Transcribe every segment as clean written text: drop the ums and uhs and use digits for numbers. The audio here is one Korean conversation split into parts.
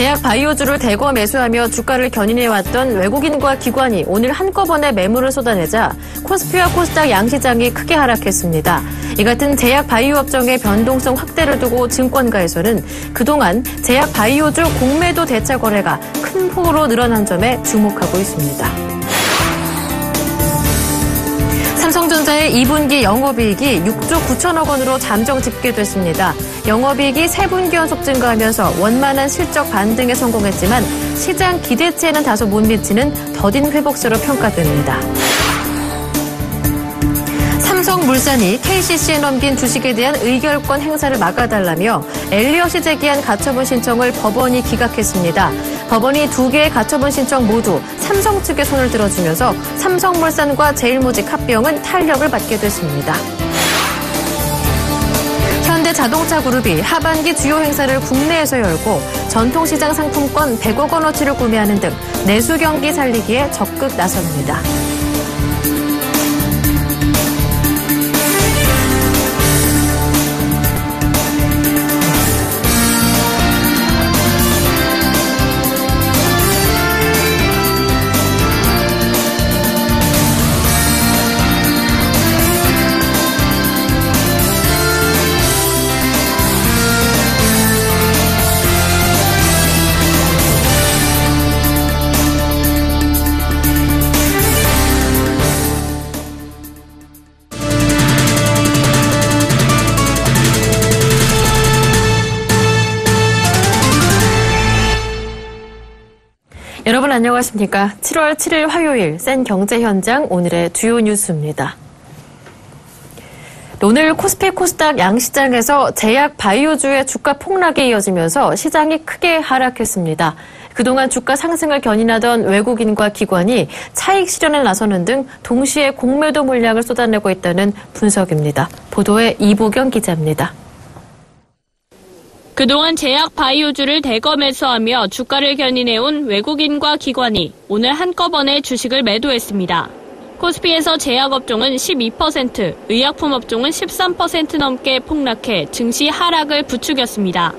제약 바이오주를 대거 매수하며 주가를 견인해왔던 외국인과 기관이 오늘 한꺼번에 매물을 쏟아내자 코스피와 코스닥 양시장이 크게 하락했습니다. 이 같은 제약 바이오 업종의 변동성 확대를 두고 증권가에서는 그동안 제약 바이오주 공매도 대차 거래가 큰 폭으로 늘어난 점에 주목하고 있습니다. 삼성전자의 2분기 영업이익이 6조 9천억 원으로 잠정 집계됐습니다. 영업이익이 3분기 연속 증가하면서 원만한 실적 반등에 성공했지만 시장 기대치에는 다소 못 미치는 더딘 회복세로 평가됩니다. 삼성물산이 KCC에 넘긴 주식에 대한 의결권 행사를 막아달라며 엘리엇이 제기한 가처분 신청을 법원이 기각했습니다. 법원이 2개의 가처분 신청 모두 삼성 측에 손을 들어주면서 삼성물산과 제일모직 합병은 탄력을 받게 됐습니다. 현대자동차그룹이 하반기 주요 행사를 국내에서 열고 전통시장 상품권 100억 원어치를 구매하는 등 내수 경기 살리기에 적극 나섭니다. 여러분 안녕하십니까? 7월 7일 화요일 센 경제 현장 오늘의 주요 뉴스입니다. 오늘 코스피 코스닥 양시장에서 제약 바이오주의 주가 폭락이 이어지면서 시장이 크게 하락했습니다. 그동안 주가 상승을 견인하던 외국인과 기관이 차익 실현에 나서는 등 동시에 공매도 물량을 쏟아내고 있다는 분석입니다. 보도에 이보경 기자입니다. 그동안 제약 바이오주를 대거 매수하며 주가를 견인해온 외국인과 기관이 오늘 한꺼번에 주식을 매도했습니다. 코스피에서 제약 업종은 12%, 의약품 업종은 13% 넘게 폭락해 증시 하락을 부추겼습니다.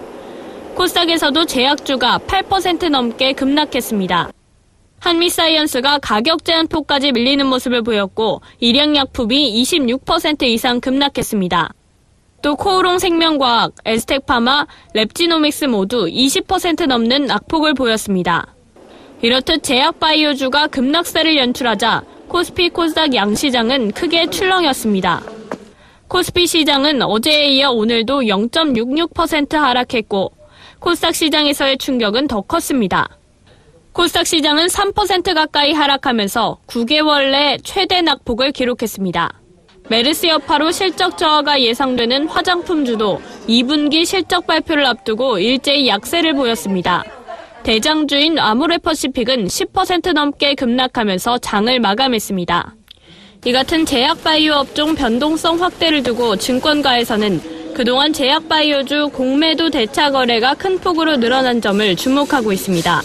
코스닥에서도 제약주가 8% 넘게 급락했습니다. 한미사이언스가 가격 제한폭까지 밀리는 모습을 보였고 일양약품이 26% 이상 급락했습니다. 또 코오롱 생명과학, 에스텍파마, 랩지노믹스 모두 20% 넘는 낙폭을 보였습니다. 이렇듯 제약 바이오주가 급락세를 연출하자 코스피 코스닥 양시장은 크게 출렁였습니다. 코스피 시장은 어제에 이어 오늘도 0.66% 하락했고 코스닥 시장에서의 충격은 더 컸습니다. 코스닥 시장은 3% 가까이 하락하면서 9개월 내 최대 낙폭을 기록했습니다. 메르스 여파로 실적 저하가 예상되는 화장품주도 2분기 실적 발표를 앞두고 일제히 약세를 보였습니다. 대장주인 아모레퍼시픽은 10% 넘게 급락하면서 장을 마감했습니다. 이 같은 제약 바이오 업종 변동성 확대를 두고 증권가에서는 그동안 제약 바이오주 공매도 대차 거래가 큰 폭으로 늘어난 점을 주목하고 있습니다.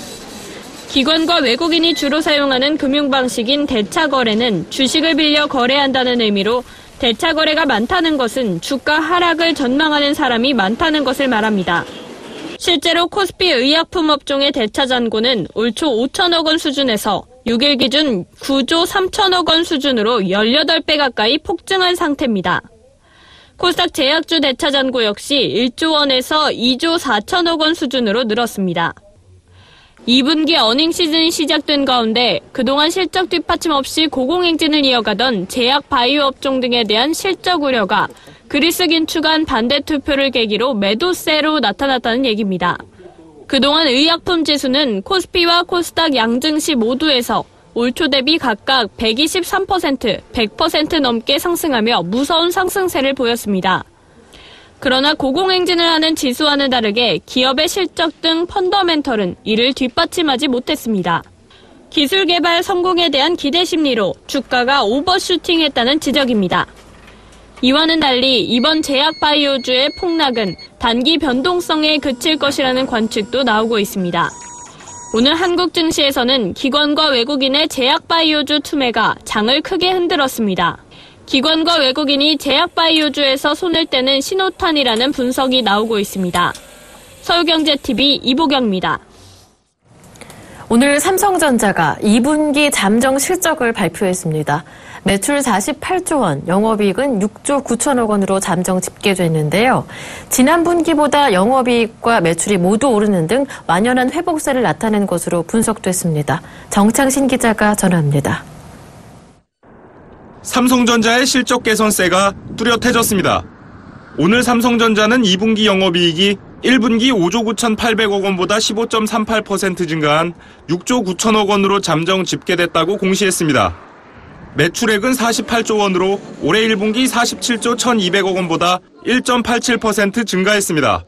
기관과 외국인이 주로 사용하는 금융 방식인 대차 거래는 주식을 빌려 거래한다는 의미로 대차 거래가 많다는 것은 주가 하락을 전망하는 사람이 많다는 것을 말합니다. 실제로 코스피 의약품 업종의 대차 잔고는 올 초 5천억 원 수준에서 6일 기준 9조 3천억 원 수준으로 18배 가까이 폭증한 상태입니다. 코스닥 제약주 대차 잔고 역시 1조 원에서 2조 4천억 원 수준으로 늘었습니다. 2분기 어닝 시즌이 시작된 가운데 그동안 실적 뒷받침 없이 고공행진을 이어가던 제약 바이오 업종 등에 대한 실적 우려가 그리스 긴축한 반대 투표를 계기로 매도세로 나타났다는 얘기입니다. 그동안 의약품 지수는 코스피와 코스닥 양증시 모두에서 올 초 대비 각각 123%, 100% 넘게 상승하며 무서운 상승세를 보였습니다. 그러나 고공행진을 하는 지수와는 다르게 기업의 실적 등 펀더멘털은 이를 뒷받침하지 못했습니다. 기술 개발 성공에 대한 기대 심리로 주가가 오버슈팅했다는 지적입니다. 이와는 달리 이번 제약 바이오주의 폭락은 단기 변동성에 그칠 것이라는 관측도 나오고 있습니다. 오늘 한국 증시에서는 기관과 외국인의 제약 바이오주 투매가 장을 크게 흔들었습니다. 기관과 외국인이 제약 바이오주에서 손을 떼는 신호탄이라는 분석이 나오고 있습니다. 서울경제TV 이보경입니다. 오늘 삼성전자가 2분기 잠정 실적을 발표했습니다. 매출 48조 원, 영업이익은 6조 9천억 원으로 잠정 집계됐는데요. 지난 분기보다 영업이익과 매출이 모두 오르는 등 완연한 회복세를 나타낸 것으로 분석됐습니다. 정창신 기자가 전합니다. 삼성전자의 실적 개선세가 뚜렷해졌습니다. 오늘 삼성전자는 2분기 영업이익이 1분기 5조 9,800억 원보다 15.38% 증가한 6조 9천억 원으로 잠정 집계됐다고 공시했습니다. 매출액은 48조 원으로 올해 1분기 47조 1,200억 원보다 1.87% 증가했습니다.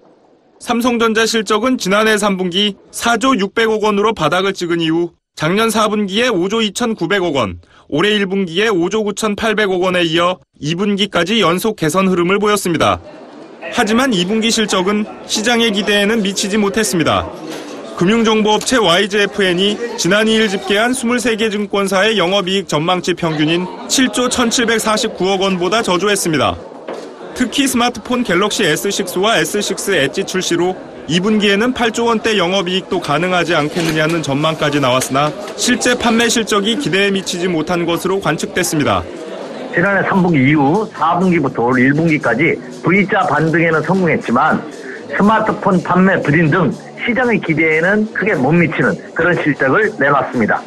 삼성전자 실적은 지난해 3분기 4조 600억 원으로 바닥을 찍은 이후 작년 4분기에 5조 2,900억 원, 올해 1분기에 5조 9,800억 원에 이어 2분기까지 연속 개선 흐름을 보였습니다. 하지만 2분기 실적은 시장의 기대에는 미치지 못했습니다. 금융정보업체 YGFN이 지난 2일 집계한 23개 증권사의 영업이익 전망치 평균인 7조 1,749억 원보다 저조했습니다. 특히 스마트폰 갤럭시 S6와 S6 엣지 출시로 2분기에는 8조 원대 영업이익도 가능하지 않겠느냐는 전망까지 나왔으나 실제 판매 실적이 기대에 미치지 못한 것으로 관측됐습니다. 지난해 3분기 이후 4분기부터 올 1분기까지 V자 반등에는 성공했지만 스마트폰 판매 부진 등 시장의 기대에는 크게 못 미치는 그런 실적을 내놨습니다.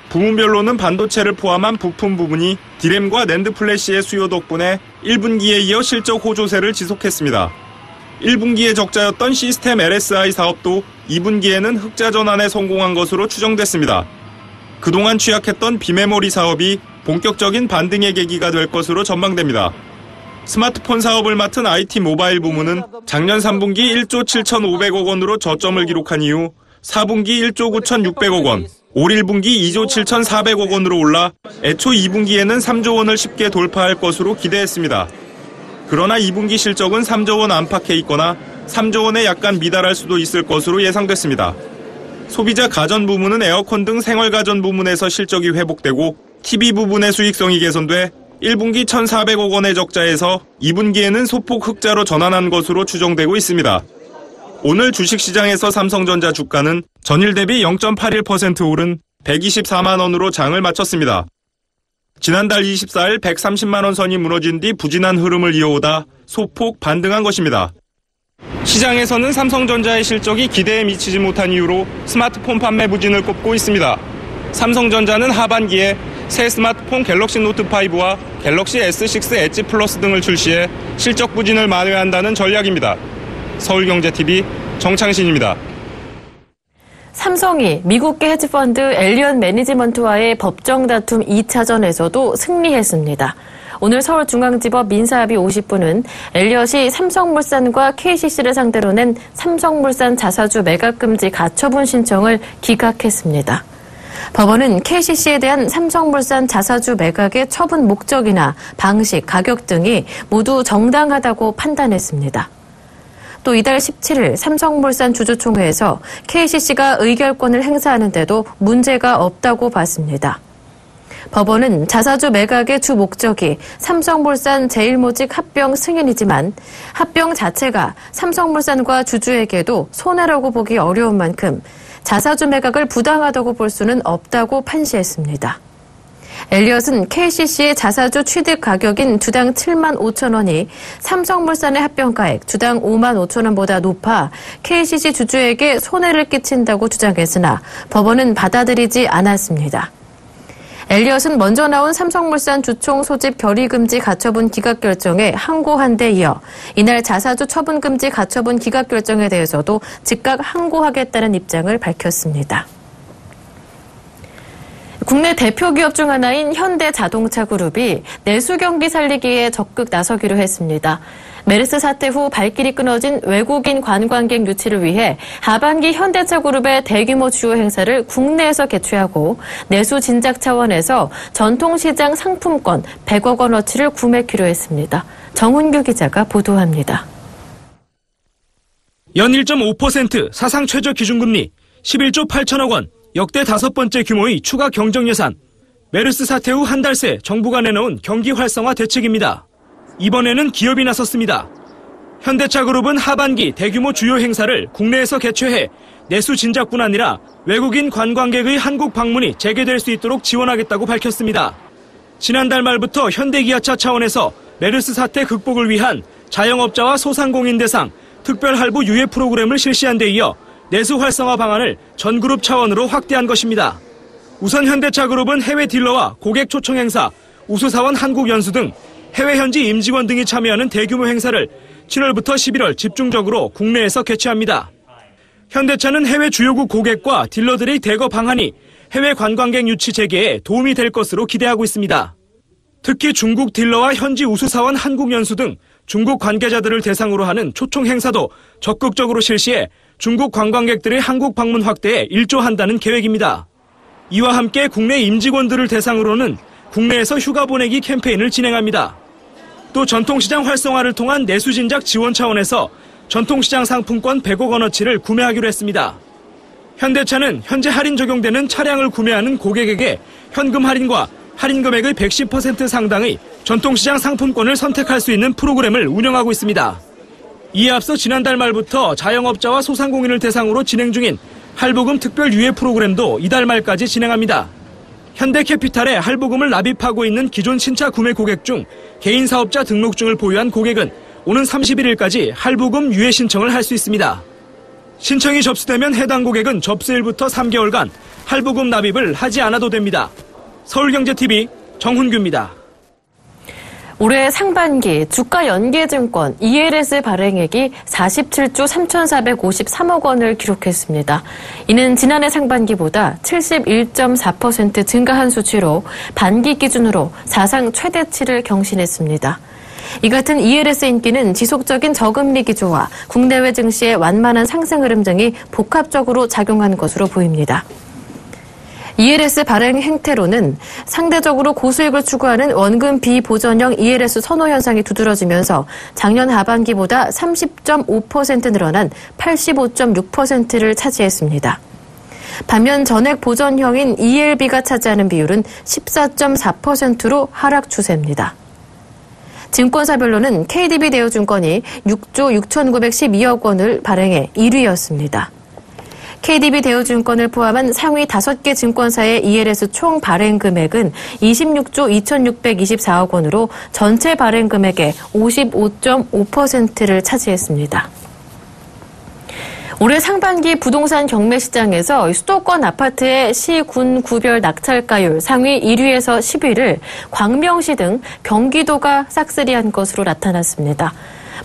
부문별로는 반도체를 포함한 부품 부분이 디램과 낸드 플래시의 수요 덕분에 1분기에 이어 실적 호조세를 지속했습니다. 1분기에 적자였던 시스템 LSI 사업도 2분기에는 흑자 전환에 성공한 것으로 추정됐습니다. 그동안 취약했던 비메모리 사업이 본격적인 반등의 계기가 될 것으로 전망됩니다. 스마트폰 사업을 맡은 IT 모바일 부문은 작년 3분기 1조 7,500억 원으로 저점을 기록한 이후 4분기 1조 9,600억 원, 올 1분기 2조 7,400억 원으로 올라 애초 2분기에는 3조 원을 쉽게 돌파할 것으로 기대했습니다. 그러나 2분기 실적은 3조 원 안팎에 있거나 3조 원에 약간 미달할 수도 있을 것으로 예상됐습니다. 소비자 가전 부문은 에어컨 등 생활가전 부문에서 실적이 회복되고 TV 부분의 수익성이 개선돼 1분기 1,400억 원의 적자에서 2분기에는 소폭 흑자로 전환한 것으로 추정되고 있습니다. 오늘 주식시장에서 삼성전자 주가는 전일 대비 0.81% 오른 124만 원으로 장을 마쳤습니다. 지난달 24일 130만 원 선이 무너진 뒤 부진한 흐름을 이어오다 소폭 반등한 것입니다. 시장에서는 삼성전자의 실적이 기대에 미치지 못한 이유로 스마트폰 판매 부진을 꼽고 있습니다. 삼성전자는 하반기에 새 스마트폰 갤럭시 노트5와 갤럭시 S6 엣지 플러스 등을 출시해 실적 부진을 만회한다는 전략입니다. 서울경제TV 정창신입니다. 삼성이 미국계 헤지펀드 엘리엇 매니지먼트와의 법정 다툼 2차전에서도 승리했습니다. 오늘 서울중앙지법 민사합의 50부는 엘리엇이 삼성물산과 KCC를 상대로 낸 삼성물산 자사주 매각금지 가처분 신청을 기각했습니다. 법원은 KCC에 대한 삼성물산 자사주 매각의 처분 목적이나 방식, 가격 등이 모두 정당하다고 판단했습니다. 또 이달 17일 삼성물산 주주총회에서 KCC가 의결권을 행사하는데도 문제가 없다고 봤습니다. 법원은 자사주 매각의 주 목적이 삼성물산 제일모직 합병 승인이지만 합병 자체가 삼성물산과 주주에게도 손해라고 보기 어려운 만큼 자사주 매각을 부당하다고 볼 수는 없다고 판시했습니다. 엘리엇은 KCC의 자사주 취득 가격인 주당 7만 5천 원이 삼성물산의 합병가액 주당 5만 5천 원보다 높아 KCC 주주에게 손해를 끼친다고 주장했으나 법원은 받아들이지 않았습니다. 엘리엇은 먼저 나온 삼성물산 주총 소집 결의금지 가처분 기각 결정에 항고한 데 이어 이날 자사주 처분금지 가처분 기각 결정에 대해서도 즉각 항고하겠다는 입장을 밝혔습니다. 국내 대표 기업 중 하나인 현대자동차그룹이 내수 경기 살리기에 적극 나서기로 했습니다. 메르스 사태 후 발길이 끊어진 외국인 관광객 유치를 위해 하반기 현대차그룹의 대규모 주요 행사를 국내에서 개최하고 내수 진작 차원에서 전통시장 상품권 100억 원어치를 구매키로 했습니다. 정훈규 기자가 보도합니다. 연 1.5% 사상 최저 기준금리 11조 8천억 원, 역대 5번째 규모의 추가 경정 예산. 메르스 사태 후 한 달 새 정부가 내놓은 경기 활성화 대책입니다. 이번에는 기업이 나섰습니다. 현대차그룹은 하반기 대규모 주요 행사를 국내에서 개최해 내수 진작뿐 아니라 외국인 관광객의 한국 방문이 재개될 수 있도록 지원하겠다고 밝혔습니다. 지난달 말부터 현대기아차 차원에서 메르스 사태 극복을 위한 자영업자와 소상공인 대상 특별 할부 유예 프로그램을 실시한 데 이어 내수 활성화 방안을 전 그룹 차원으로 확대한 것입니다. 우선 현대차그룹은 해외 딜러와 고객 초청 행사, 우수사원 한국 연수 등 해외 현지 임직원 등이 참여하는 대규모 행사를 7월부터 11월 집중적으로 국내에서 개최합니다. 현대차는 해외 주요국 고객과 딜러들의 대거 방한이 해외 관광객 유치 재개에 도움이 될 것으로 기대하고 있습니다. 특히 중국 딜러와 현지 우수사원 한국 연수 등 중국 관계자들을 대상으로 하는 초청 행사도 적극적으로 실시해 중국 관광객들의 한국 방문 확대에 일조한다는 계획입니다. 이와 함께 국내 임직원들을 대상으로는 국내에서 휴가 보내기 캠페인을 진행합니다. 또 전통시장 활성화를 통한 내수 진작 지원 차원에서 전통시장 상품권 100억 원어치를 구매하기로 했습니다. 현대차는 현재 할인 적용되는 차량을 구매하는 고객에게 현금 할인과 할인 금액의 110% 상당의 전통시장 상품권을 선택할 수 있는 프로그램을 운영하고 있습니다. 이에 앞서 지난달 말부터 자영업자와 소상공인을 대상으로 진행 중인 할부금 특별 유예 프로그램도 이달 말까지 진행합니다. 현대캐피탈에 할부금을 납입하고 있는 기존 신차 구매 고객 중 개인 사업자 등록증을 보유한 고객은 오는 31일까지 할부금 유예 신청을 할 수 있습니다. 신청이 접수되면 해당 고객은 접수일부터 3개월간 할부금 납입을 하지 않아도 됩니다. 서울경제TV 정훈규입니다. 올해 상반기 주가 연계증권 ELS 발행액이 47조 3,453억 원을 기록했습니다. 이는 지난해 상반기보다 71.4% 증가한 수치로 반기 기준으로 사상 최대치를 경신했습니다. 이 같은 ELS 인기는 지속적인 저금리 기조와 국내외 증시의 완만한 상승 흐름 등이 복합적으로 작용한 것으로 보입니다. ELS 발행 행태로는 상대적으로 고수익을 추구하는 원금 비보전형 ELS 선호 현상이 두드러지면서 작년 하반기보다 30.5% 늘어난 85.6%를 차지했습니다. 반면 전액 보전형인 ELB가 차지하는 비율은 14.4%로 하락 추세입니다. 증권사별로는 KDB 대우증권이 6조 6,912억 원을 발행해 1위였습니다. KDB 대우증권을 포함한 상위 5개 증권사의 ELS 총 발행 금액은 26조 2,624억 원으로 전체 발행 금액의 55.5%를 차지했습니다. 올해 상반기 부동산 경매 시장에서 수도권 아파트의 시, 군, 구별 낙찰가율 상위 1위에서 10위를 광명시 등 경기도가 싹쓸이한 것으로 나타났습니다.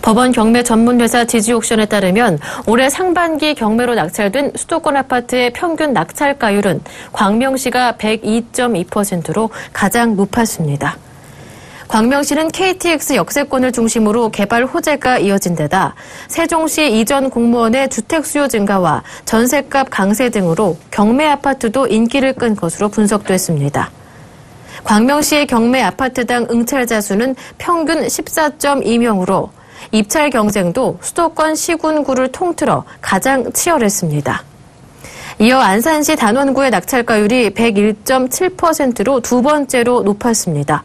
법원 경매 전문회사 지지옥션에 따르면 올해 상반기 경매로 낙찰된 수도권 아파트의 평균 낙찰가율은 광명시가 102.2%로 가장 높았습니다. 광명시는 KTX 역세권을 중심으로 개발 호재가 이어진 데다 세종시 이전 공무원의 주택 수요 증가와 전셋값 강세 등으로 경매 아파트도 인기를 끈 것으로 분석됐습니다. 광명시의 경매 아파트당 응찰자 수는 평균 14.2명으로 입찰 경쟁도 수도권 시군구를 통틀어 가장 치열했습니다. 이어 안산시 단원구의 낙찰가율이 101.7%로 두 번째로 높았습니다.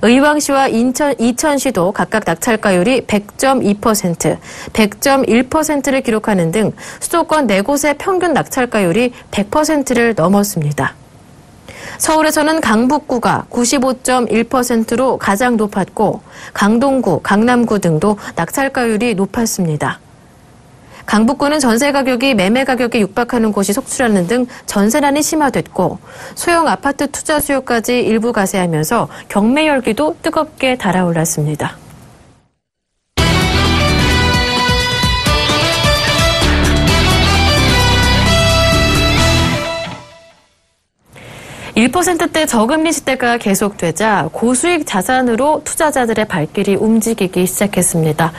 의왕시와 이천시도 각각 낙찰가율이 100.2%, 100.1%를 기록하는 등 수도권 4곳의 평균 낙찰가율이 100%를 넘었습니다. 서울에서는 강북구가 95.1%로 가장 높았고 강동구, 강남구 등도 낙찰가율이 높았습니다. 강북구는 전세 가격이 매매 가격에 육박하는 곳이 속출하는 등 전세난이 심화됐고 소형 아파트 투자 수요까지 일부 가세하면서 경매 열기도 뜨겁게 달아올랐습니다. 1%대 저금리 시대가 계속되자 고수익 자산으로 투자자들의 발길이 움직이기 시작했습니다.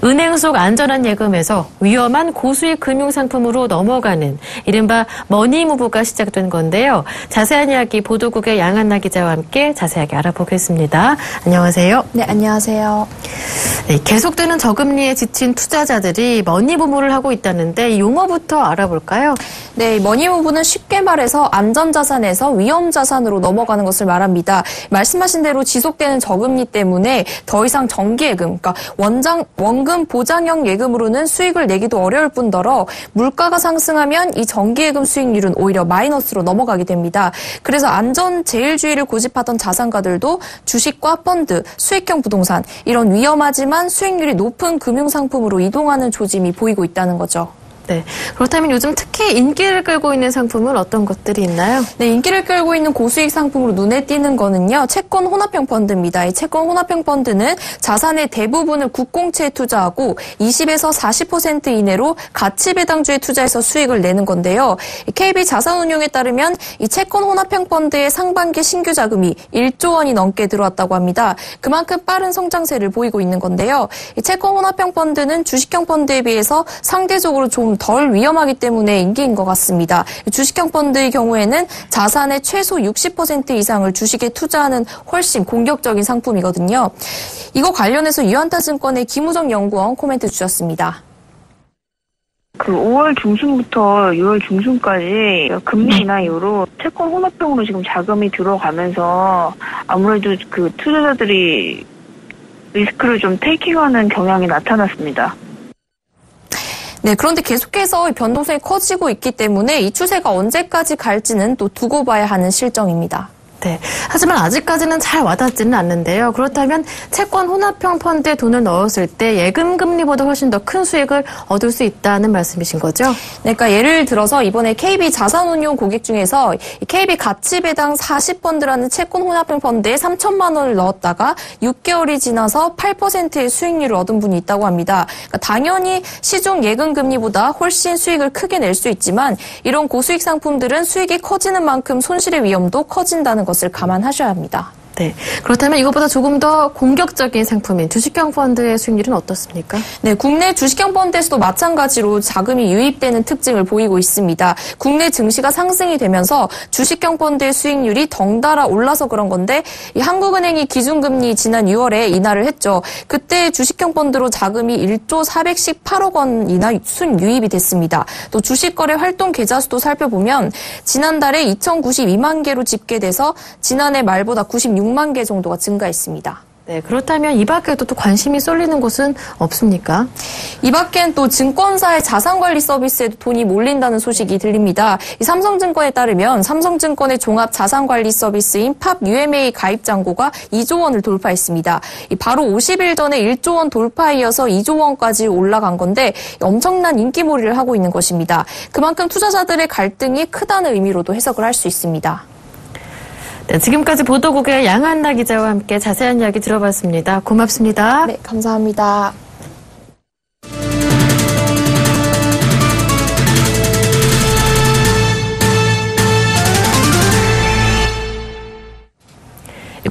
은행 속 안전한 예금에서 위험한 고수익 금융상품으로 넘어가는 이른바 머니무브가 시작된 건데요. 자세한 이야기 보도국의 양한나 기자와 함께 자세하게 알아보겠습니다. 안녕하세요. 네, 안녕하세요. 네, 계속되는 저금리에 지친 투자자들이 머니무브를 하고 있다는데 이 용어부터 알아볼까요? 네, 머니무브는 쉽게 말해서 안전자산에서 위험 위험자산으로 넘어가는 것을 말합니다. 말씀하신 대로 지속되는 저금리 때문에 더 이상 정기예금, 그러니까 원금 보장형 예금으로는 수익을 내기도 어려울 뿐더러 물가가 상승하면 이 정기예금 수익률은 오히려 마이너스로 넘어가게 됩니다. 그래서 안전제일주의를 고집하던 자산가들도 주식과 펀드, 수익형 부동산 이런 위험하지만 수익률이 높은 금융상품으로 이동하는 조짐이 보이고 있다는 거죠. 네. 그렇다면 요즘 특히 인기를 끌고 있는 상품은 어떤 것들이 있나요? 네, 인기를 끌고 있는 고수익 상품으로 눈에 띄는 거는요, 채권 혼합형 펀드입니다. 이 채권 혼합형 펀드는 자산의 대부분을 국공채에 투자하고 20에서 40% 이내로 가치 배당주에 투자해서 수익을 내는 건데요. KB 자산운용에 따르면 이 채권 혼합형 펀드의 상반기 신규 자금이 1조 원이 넘게 들어왔다고 합니다. 그만큼 빠른 성장세를 보이고 있는 건데요. 이 채권 혼합형 펀드는 주식형 펀드에 비해서 상대적으로 좀 덜 위험하기 때문에 인기인 것 같습니다. 주식형 펀드의 경우에는 자산의 최소 60% 이상을 주식에 투자하는 훨씬 공격적인 상품이거든요. 이거 관련해서 유한타증권의 김우정 연구원 코멘트 주셨습니다. 5월 중순부터 6월 중순까지 금리 인하 이후로 채권 혼합형으로 지금 자금이 들어가면서 아무래도 그 투자자들이 리스크를 좀 테이킹하는 경향이 나타났습니다. 네, 그런데 계속해서 변동성이 커지고 있기 때문에 이 추세가 언제까지 갈지는 또 두고 봐야 하는 실정입니다. 네. 하지만 아직까지는 잘 와닿지는 않는데요. 그렇다면 채권 혼합형 펀드에 돈을 넣었을 때 예금 금리보다 훨씬 더 큰 수익을 얻을 수 있다는 말씀이신 거죠? 네, 그러니까 예를 들어서 이번에 KB 자산운용 고객 중에서 KB 가치배당 40펀드라는 채권 혼합형 펀드에 3천만 원을 넣었다가 6개월이 지나서 8%의 수익률을 얻은 분이 있다고 합니다. 그러니까 당연히 시중 예금 금리보다 훨씬 수익을 크게 낼 수 있지만 이런 고수익 상품들은 수익이 커지는 만큼 손실의 위험도 커진다는 것을 감안하셔야 합니다. 네. 그렇다면 이것보다 조금 더 공격적인 상품인 주식형 펀드의 수익률은 어떻습니까? 네, 국내 주식형 펀드에서도 마찬가지로 자금이 유입되는 특징을 보이고 있습니다. 국내 증시가 상승이 되면서 주식형 펀드의 수익률이 덩달아 올라서 그런 건데 이 한국은행이 기준금리 지난 6월에 인하를 했죠. 그때 주식형 펀드로 자금이 1조 418억 원이나 순유입이 됐습니다. 또 주식거래 활동 계좌 수도 살펴보면 지난달에 2,092만 개로 집계돼서 지난해 말보다 96만 개 정도가 증가했습니다. 네, 그렇다면 이 밖에도 또 관심이 쏠리는 곳은 없습니까? 이 밖엔 또 증권사의 자산관리 서비스에도 돈이 몰린다는 소식이 들립니다. 이 삼성증권에 따르면 삼성증권의 종합 자산관리 서비스인 팝 UMA 가입 잔고가 2조 원을 돌파했습니다. 바로 50일 전에 1조 원 돌파에 이어서 2조 원까지 올라간 건데 엄청난 인기몰이를 하고 있는 것입니다. 그만큼 투자자들의 갈등이 크다는 의미로도 해석을 할 수 있습니다. 네, 지금까지 보도국의 양한나 기자와 함께 자세한 이야기 들어봤습니다. 고맙습니다. 네, 감사합니다.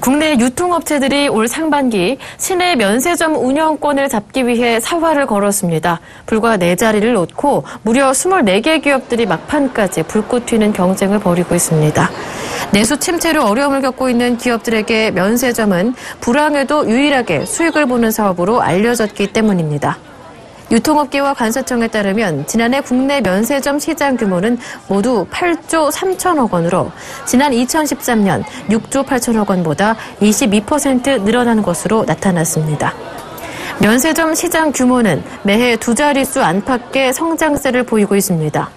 국내 유통업체들이 올 상반기 시내 면세점 운영권을 잡기 위해 사활을 걸었습니다. 불과 4자리를 놓고 무려 24개 기업들이 막판까지 불꽃 튀는 경쟁을 벌이고 있습니다. 내수 침체로 어려움을 겪고 있는 기업들에게 면세점은 불황에도 유일하게 수익을 보는 사업으로 알려졌기 때문입니다. 유통업계와 관세청에 따르면 지난해 국내 면세점 시장 규모는 모두 8조 3천억 원으로 지난 2013년 6조 8천억 원보다 22% 늘어난 것으로 나타났습니다. 면세점 시장 규모는 매해 2자릿수 안팎의 성장세를 보이고 있습니다.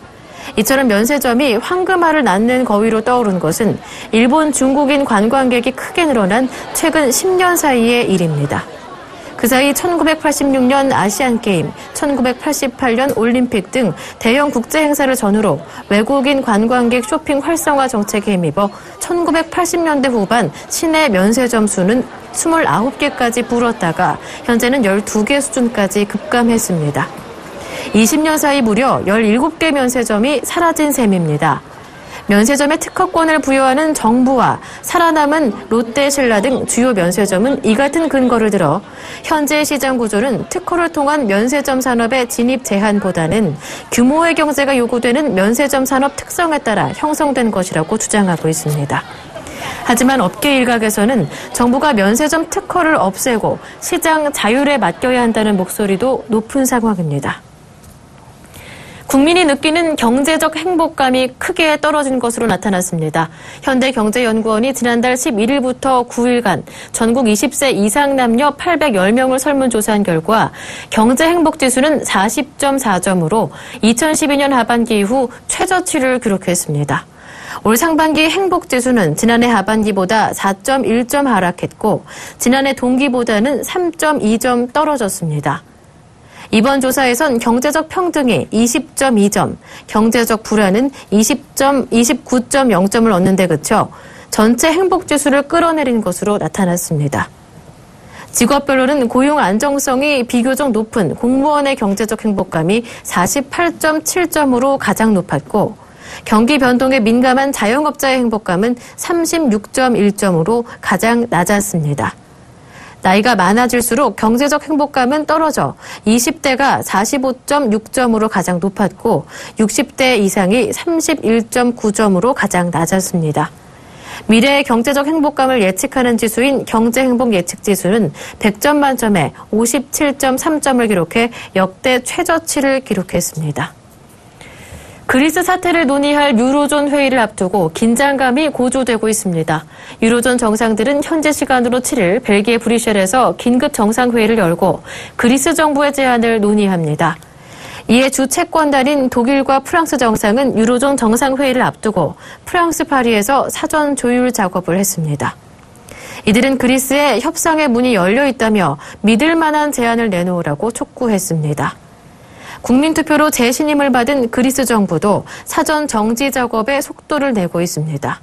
이처럼 면세점이 황금알을 낳는 거위로 떠오른 것은 일본, 중국인 관광객이 크게 늘어난 최근 10년 사이의 일입니다. 그 사이 1986년 아시안게임, 1988년 올림픽 등 대형 국제 행사를 전후로 외국인 관광객 쇼핑 활성화 정책에 힘입어 1980년대 후반 시내 면세점 수는 29개까지 불었다가 현재는 12개 수준까지 급감했습니다. 20년 사이 무려 17개 면세점이 사라진 셈입니다. 면세점의 특허권을 부여하는 정부와 살아남은 롯데, 신라 등 주요 면세점은 이 같은 근거를 들어 현재의 시장 구조는 특허를 통한 면세점 산업의 진입 제한보다는 규모의 경제가 요구되는 면세점 산업 특성에 따라 형성된 것이라고 주장하고 있습니다. 하지만 업계 일각에서는 정부가 면세점 특허를 없애고 시장 자율에 맡겨야 한다는 목소리도 높은 상황입니다. 국민이 느끼는 경제적 행복감이 크게 떨어진 것으로 나타났습니다. 현대경제연구원이 지난달 11일부터 9일간 전국 20세 이상 남녀 810명을 설문조사한 결과 경제행복지수는 40.4점으로 2012년 하반기 이후 최저치를 기록했습니다. 올 상반기 행복지수는 지난해 하반기보다 4.1점 하락했고 지난해 동기보다는 3.2점 떨어졌습니다. 이번 조사에선 경제적 평등이 20.2점, 경제적 불안은 29.0점을 얻는 데 그쳐 전체 행복지수를 끌어내린 것으로 나타났습니다. 직업별로는 고용 안정성이 비교적 높은 공무원의 경제적 행복감이 48.7점으로 가장 높았고 경기 변동에 민감한 자영업자의 행복감은 36.1점으로 가장 낮았습니다. 나이가 많아질수록 경제적 행복감은 떨어져 20대가 45.6점으로 가장 높았고 60대 이상이 31.9점으로 가장 낮았습니다. 미래의 경제적 행복감을 예측하는 지수인 경제행복 예측지수는 100점 만점에 57.3점을 기록해 역대 최저치를 기록했습니다. 그리스 사태를 논의할 유로존 회의를 앞두고 긴장감이 고조되고 있습니다. 유로존 정상들은 현지 시간으로 7일 벨기에 브뤼셀에서 긴급 정상회의를 열고 그리스 정부의 제안을 논의합니다. 이에 주 채권단인 독일과 프랑스 정상은 유로존 정상회의를 앞두고 프랑스 파리에서 사전 조율 작업을 했습니다. 이들은 그리스에 협상의 문이 열려 있다며 믿을 만한 제안을 내놓으라고 촉구했습니다. 국민투표로 재신임을 받은 그리스 정부도 사전 정지 작업에 속도를 내고 있습니다.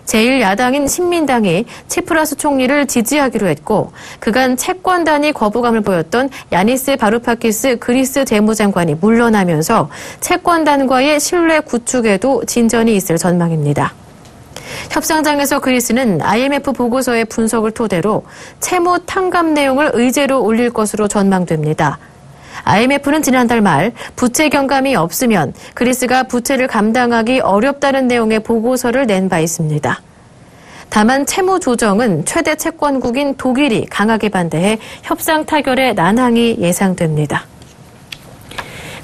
제1야당인 신민당이 치프라스 총리를 지지하기로 했고 그간 채권단이 거부감을 보였던 야니스 바루파키스 그리스 재무장관이 물러나면서 채권단과의 신뢰 구축에도 진전이 있을 전망입니다. 협상장에서 그리스는 IMF 보고서의 분석을 토대로 채무 탕감 내용을 의제로 올릴 것으로 전망됩니다. IMF는 지난달 말 부채 경감이 없으면 그리스가 부채를 감당하기 어렵다는 내용의 보고서를 낸 바 있습니다. 다만 채무 조정은 최대 채권국인 독일이 강하게 반대해 협상 타결의 난항이 예상됩니다.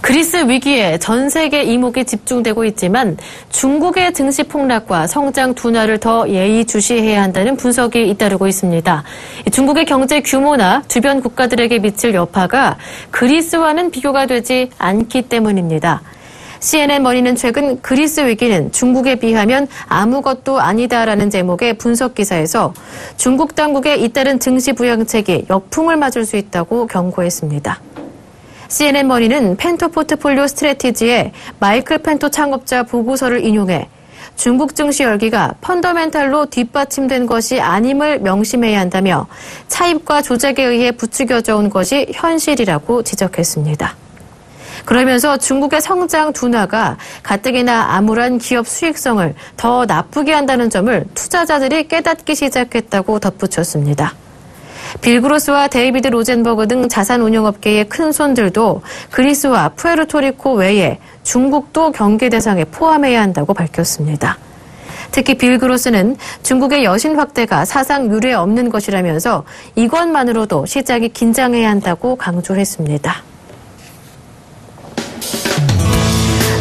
그리스 위기에 전 세계 이목이 집중되고 있지만 중국의 증시 폭락과 성장 둔화를 더 예의주시해야 한다는 분석이 잇따르고 있습니다. 중국의 경제 규모나 주변 국가들에게 미칠 여파가 그리스와는 비교가 되지 않기 때문입니다. CNN 머니는 최근 그리스 위기는 중국에 비하면 아무것도 아니다라는 제목의 분석 기사에서 중국 당국의 잇따른 증시 부양책이 역풍을 맞을 수 있다고 경고했습니다. CNN 머니는 펜토 포트폴리오 스트래티지의 마이클 펜토 창업자 보고서를 인용해 중국 증시 열기가 펀더멘탈로 뒷받침된 것이 아님을 명심해야 한다며 차입과 조작에 의해 부추겨져 온 것이 현실이라고 지적했습니다. 그러면서 중국의 성장 둔화가 가뜩이나 암울한 기업 수익성을 더 나쁘게 한다는 점을 투자자들이 깨닫기 시작했다고 덧붙였습니다. 빌 그로스와 데이비드 로젠버그 등 자산운용업계의 큰손들도 그리스와 푸에르토리코 외에 중국도 경계 대상에 포함해야 한다고 밝혔습니다. 특히 빌 그로스는 중국의 여신 확대가 사상 유례 없는 것이라면서 이것만으로도 시장이 긴장해야 한다고 강조했습니다.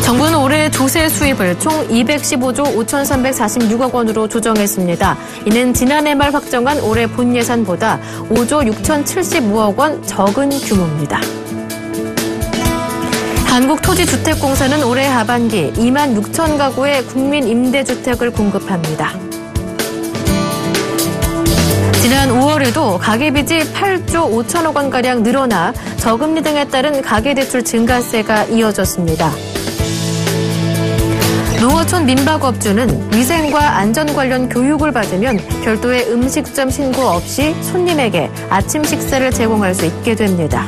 정부는 올해 조세 수입을 총 215조 5,346억 원으로 조정했습니다. 이는 지난해 말 확정한 올해 본 예산보다 5조 6,075억 원 적은 규모입니다. 한국토지주택공사는 올해 하반기 2만 6천 가구의 국민 임대주택을 공급합니다. 지난 5월에도 가계빚이 8조 5천억 원가량 늘어나 저금리 등에 따른 가계대출 증가세가 이어졌습니다. 농어촌 민박업주는 위생과 안전 관련 교육을 받으면 별도의 음식점 신고 없이 손님에게 아침 식사를 제공할 수 있게 됩니다.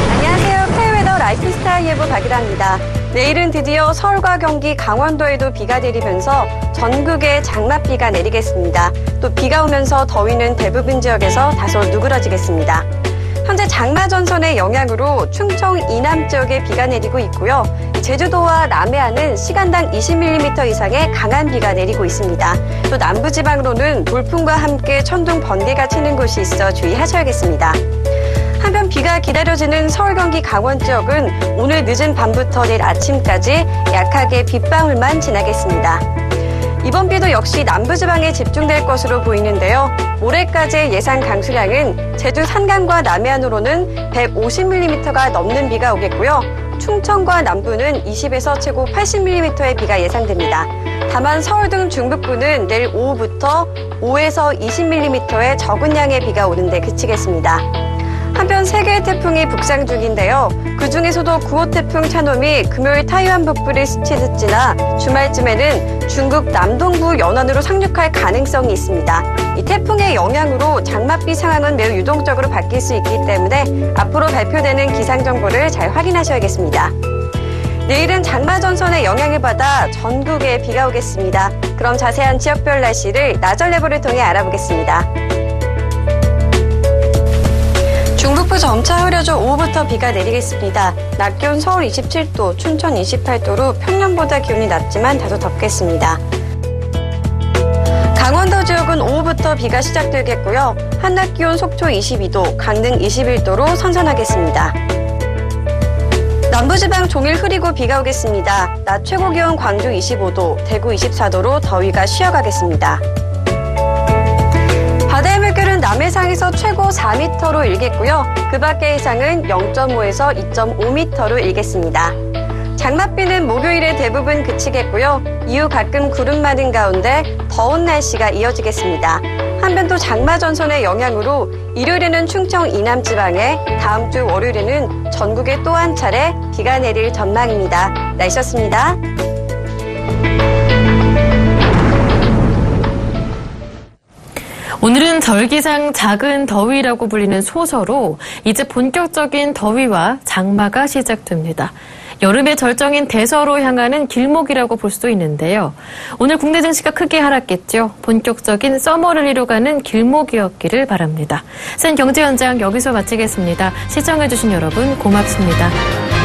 안녕하세요. K웨더 라이프스타일 예보 박일아입니다. 내일은 드디어 서울과 경기, 강원도에도 비가 내리면서 전국에 장맛비가 내리겠습니다. 또 비가 오면서 더위는 대부분 지역에서 다소 누그러지겠습니다. 현재 장마 전선의 영향으로 충청 이남 지역에 비가 내리고 있고요. 제주도와 남해안은 시간당 20mm 이상의 강한 비가 내리고 있습니다. 또 남부지방으로는 돌풍과 함께 천둥, 번개가 치는 곳이 있어 주의하셔야겠습니다. 한편 비가 기다려지는 서울, 경기, 강원 지역은 오늘 늦은 밤부터 내일 아침까지 약하게 빗방울만 지나겠습니다. 이번 비도 역시 남부지방에 집중될 것으로 보이는데요. 모레까지의 예상 강수량은 제주 산간과 남해안으로는 150mm가 넘는 비가 오겠고요. 충청과 남부는 20에서 최고 80mm의 비가 예상됩니다. 다만 서울 등 중북부는 내일 오후부터 5에서 20mm의 적은 양의 비가 오는데 그치겠습니다. 한편 3개의 태풍이 북상 중인데요. 그중에서도 9호 태풍 차놈이 금요일 타이완 북부를 스치듯 지나 주말쯤에는 중국 남동부 연안으로 상륙할 가능성이 있습니다. 이 태풍의 영향으로 장맛비 상황은 매우 유동적으로 바뀔 수 있기 때문에 앞으로 발표되는 기상정보를 잘 확인하셔야겠습니다. 내일은 장마전선의 영향을 받아 전국에 비가 오겠습니다. 그럼 자세한 지역별 날씨를 나절 예보를 통해 알아보겠습니다. 중북부 점차 흐려져 오후부터 비가 내리겠습니다. 낮 기온 서울 27도, 춘천 28도로 평년보다 기온이 낮지만 다소 덥겠습니다. 강원도 지역은 오후부터 비가 시작되겠고요. 한낮 기온 속초 22도, 강릉 21도로 선선하겠습니다. 남부지방 종일 흐리고 비가 오겠습니다. 낮 최고 기온 광주 25도, 대구 24도로 더위가 쉬어가겠습니다. 바다의 물결은 남해상에서 최고 4m로 일겠고요. 그 밖의 해상은 0.5에서 2.5m로 일겠습니다. 장맛비는 목요일에 대부분 그치겠고요. 이후 가끔 구름 많은 가운데 더운 날씨가 이어지겠습니다. 한편 또 장마전선의 영향으로 일요일에는 충청 이남지방에, 다음 주 월요일에는 전국에 또 한 차례 비가 내릴 전망입니다. 날씨였습니다. 오늘은 절기상 작은 더위라고 불리는 소서로 이제 본격적인 더위와 장마가 시작됩니다. 여름의 절정인 대서로 향하는 길목이라고 볼 수도 있는데요. 오늘 국내 증시가 크게 하락했죠. 본격적인 서머를 이뤄가는 길목이었기를 바랍니다. 센 경제 현장 여기서 마치겠습니다. 시청해주신 여러분 고맙습니다.